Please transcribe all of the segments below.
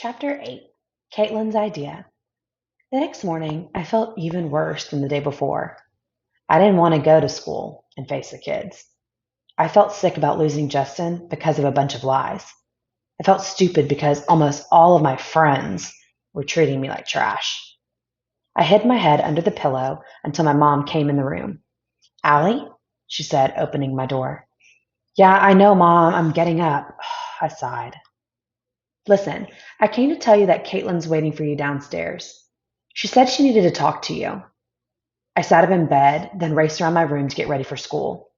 Chapter 8. Caitlin's Idea. The next morning, I felt even worse than the day before. I didn't want to go to school and face the kids. I felt sick about losing Justin because of a bunch of lies. I felt stupid because almost all of my friends were treating me like trash. I hid my head under the pillow until my mom came in the room. "Allie?" she said, opening my door. "Yeah, I know, Mom. I'm getting up." I sighed. "Listen, I came to tell you that Caitlin's waiting for you downstairs. She said she needed to talk to you." I sat up in bed, then raced around my room to get ready for school.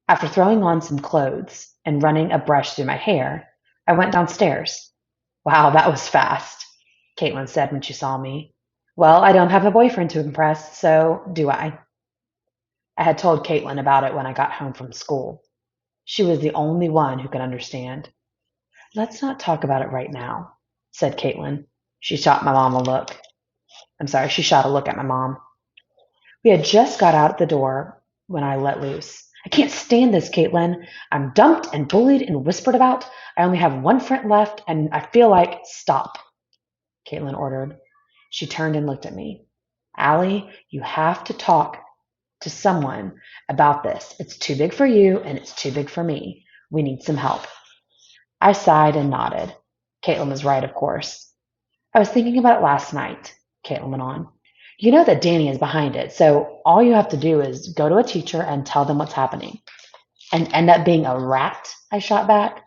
After throwing on some clothes and running a brush through my hair, I went downstairs. "Wow, that was fast," Caitlin said when she saw me. "Well, I don't have a boyfriend to impress, so do I?" I had told Caitlin about it when I got home from school. She was the only one who could understand. "Let's not talk about it right now," said Caitlin. She shot a look at my mom. We had just got out the door when I let loose. "I can't stand this, Caitlin. I'm dumped and bullied and whispered about. I only have one friend left, and I feel like—" "Stop," Caitlin ordered. She turned and looked at me. "Allie, you have to talk to someone about this. It's too big for you, and it's too big for me. We need some help." I sighed and nodded. Caitlin was right, of course. "I was thinking about it last night," Caitlin went on. "You know that Danny is behind it, so all you have to do is go to a teacher and tell them what's happening." "And end up being a rat?" I shot back.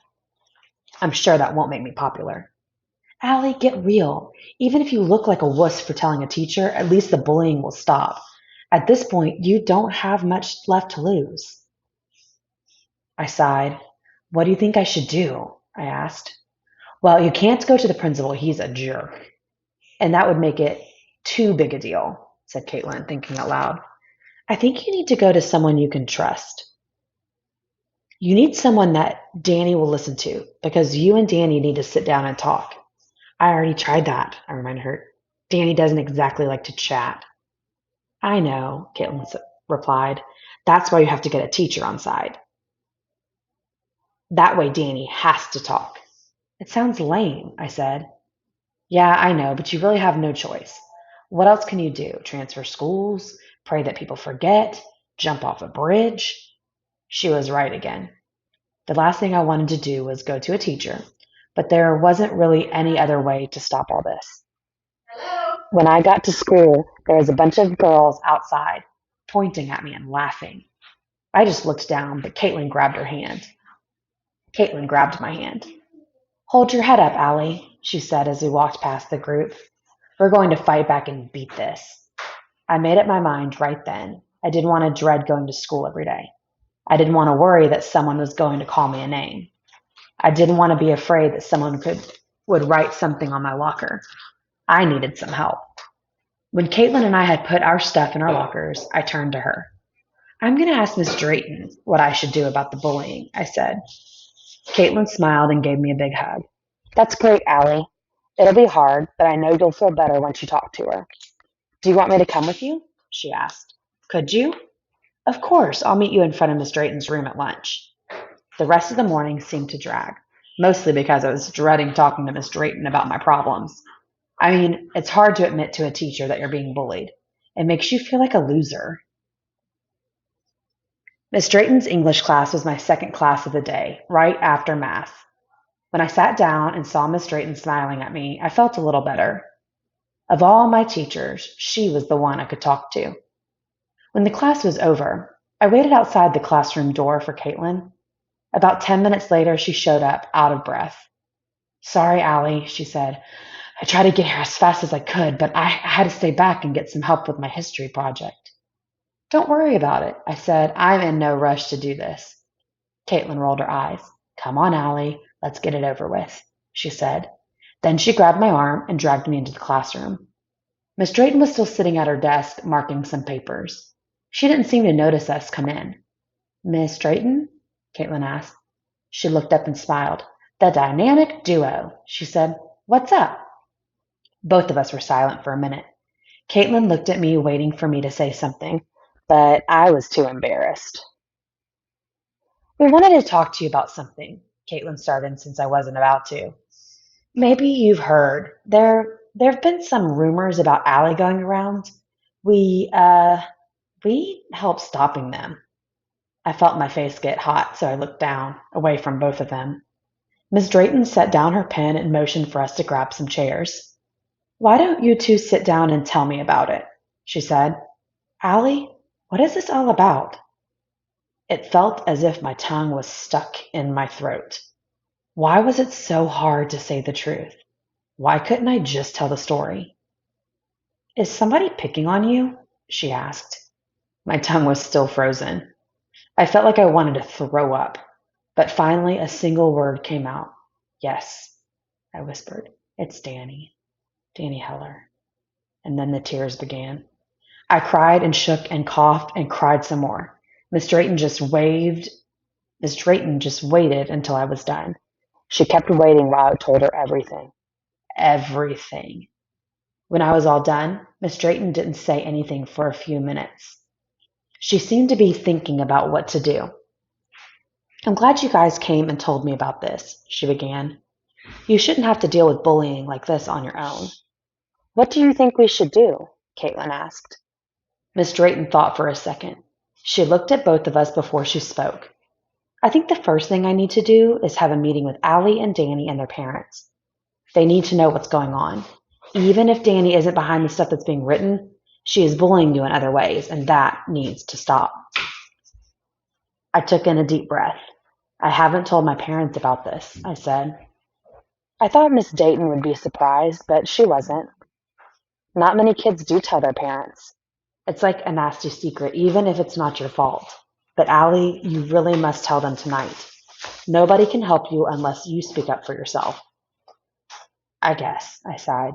"I'm sure that won't make me popular." "Allie, get real. Even if you look like a wuss for telling a teacher, at least the bullying will stop. At this point, you don't have much left to lose." I sighed. "What do you think I should do?" I asked. "Well, you can't go to the principal. He's a jerk. And that would make it too big a deal," said Caitlin, thinking out loud. "I think you need to go to someone you can trust. You need someone that Danny will listen to, because you and Danny need to sit down and talk." "I already tried that," I reminded her. "Danny doesn't exactly like to chat." "I know," Caitlin replied. "That's why you have to get a teacher on side. That way Danny has to talk." "It sounds lame," I said. "Yeah, I know, but you really have no choice. What else can you do? Transfer schools? Pray that people forget? Jump off a bridge?" She was right again. The last thing I wanted to do was go to a teacher, but there wasn't really any other way to stop all this. When I got to school, there was a bunch of girls outside, pointing at me and laughing. I just looked down, but Caitlin grabbed my hand. "Hold your head up, Allie," she said as we walked past the group. "We're going to fight back and beat this." I made up my mind right then. I didn't want to dread going to school every day. I didn't want to worry that someone was going to call me a name. I didn't want to be afraid that would write something on my locker. I needed some help. When Caitlin and I had put our stuff in our lockers, I turned to her. "I'm going to ask Miss Drayton what I should do about the bullying," I said. Caitlin smiled and gave me a big hug. "That's great, Allie. It'll be hard, but I know you'll feel better once you talk to her." "Do you want me to come with you?" she asked. "Could you?" "Of course. I'll meet you in front of Miss Drayton's room at lunch." The rest of the morning seemed to drag, mostly because I was dreading talking to Miss Drayton about my problems. I mean, it's hard to admit to a teacher that you're being bullied. It makes you feel like a loser. Miss Drayton's English class was my second class of the day, right after math. When I sat down and saw Miss Drayton smiling at me, I felt a little better. Of all my teachers, she was the one I could talk to. When the class was over, I waited outside the classroom door for Caitlin. About 10 minutes later, she showed up, out of breath. "Sorry, Allie," she said. "I tried to get here as fast as I could, but I had to stay back and get some help with my history project." "Don't worry about it," I said. "I'm in no rush to do this." Caitlin rolled her eyes. "Come on, Allie, let's get it over with," she said. Then she grabbed my arm and dragged me into the classroom. Miss Drayton was still sitting at her desk, marking some papers. She didn't seem to notice us come in. "Miss Drayton?" Caitlin asked. She looked up and smiled. "The dynamic duo," she said. "What's up?" Both of us were silent for a minute. Caitlin looked at me, waiting for me to say something, but I was too embarrassed. "We wanted to talk to you about something," Caitlin started since I wasn't about to. Maybe you've heard. There've been some rumors about Allie going around. We we helped stopping them. I felt my face get hot, so I looked down, away from both of them. Miss Drayton set down her pen and motioned for us to grab some chairs. Why don't you two sit down and tell me about it? She said. Allie, what is this all about? It felt as if my tongue was stuck in my throat. Why was it so hard to say the truth? Why couldn't I just tell the story? Is somebody picking on you? She asked. My tongue was still frozen. I felt like I wanted to throw up, but finally a single word came out. Yes, I whispered. It's Danny. Danny Heller. And then the tears began. I cried and shook and coughed and cried some more. Miss Drayton just waved. Miss Drayton just waited until I was done. She kept waiting while I told her everything. Everything. When I was all done, Miss Drayton didn't say anything for a few minutes. She seemed to be thinking about what to do. I'm glad you guys came and told me about this, she began. You shouldn't have to deal with bullying like this on your own. What do you think we should do? Caitlin asked. Miss Drayton thought for a second. She looked at both of us before she spoke. I think the first thing I need to do is have a meeting with Allie and Danny and their parents. They need to know what's going on. Even if Danny isn't behind the stuff that's being written, she is bullying you in other ways, and that needs to stop. I took in a deep breath. I haven't told my parents about this, I said. I thought Miss Dayton would be surprised, but she wasn't. Not many kids do tell their parents. It's like a nasty secret, even if it's not your fault. But Allie, you really must tell them tonight. Nobody can help you unless you speak up for yourself. I guess, I sighed.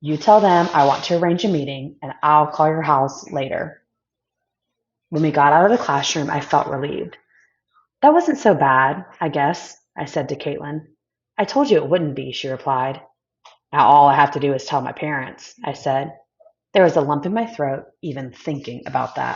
You tell them I want to arrange a meeting, and I'll call your house later. When we got out of the classroom, I felt relieved. That wasn't so bad, I guess, I said to Caitlin. I told you it wouldn't be, she replied. Now all I have to do is tell my parents, I said. There was a lump in my throat even thinking about that.